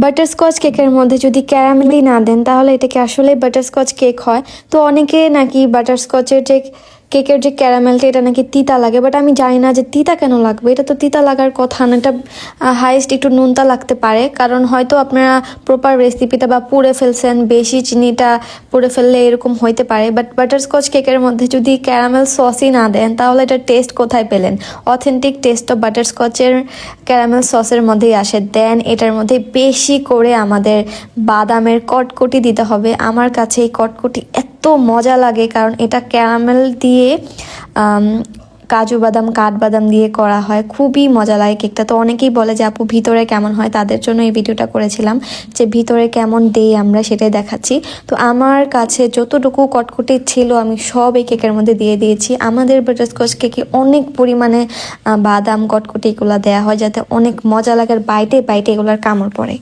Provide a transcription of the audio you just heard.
Butterscotch কেকের মধ্যে যদি ক্যারামেলই না দেন তাহলে এটা কি আসলে বাটারস্কচ কেক হয়? তো অনেকে নাকি বাটারস্কচের যে কেকের যে ক্যারামেলটা এটা নাকি তিতা লাগে, বাট আমি জানি না যে তিতা কেন লাগবে। এটা তো তিতা লাগার কথা না, এটা হাইয়েস্ট একটু নুনতা লাগতে পারে, কারণ হয়তো আপনারা প্রপার রেসিপিটা বা পুড়ে ফেলছেন, বেশি চিনিটা পুড়ে ফেললে এরকম হইতে পারে। বাট বাটারস্কচ কেকের মধ্যে যদি ক্যারামেল সসই না দেন তাহলে এটার টেস্ট কোথায় পেলেন? অথেন্টিক টেস্ট তো বাটারস্কচের ক্যারামেল সসের মধ্যেই আসে। দেন এটার মধ্যে বেশি করে আমাদের বাদামের কটকটি দিতে হবে। আমার কাছে এই কটকটি এত মজা লাগে, কারণ এটা ক্যারামেল দিয়ে কাজু বাদাম কাঠবাদাম দিয়ে করা হয়, খুবই মজা লাগে কেকটা। তো অনেকেই বলে যে আপু ভিতরে কেমন হয়, তাদের জন্য এই ভিডিওটা করেছিলাম যে ভিতরে কেমন দেই আমরা সেটাই দেখাচ্ছি। তো আমার কাছে যতটুকু কটকটি ছিল আমি সব এই কেকের মধ্যে দিয়ে দিয়েছি। আমাদের বাটারস্কচ কেকে অনেক পরিমাণে বাদাম কটকটি এগুলো দেওয়া হয় যাতে অনেক মজা লাগে, আর বাইটে বাইটে এগুলোর কামড় পড়ে।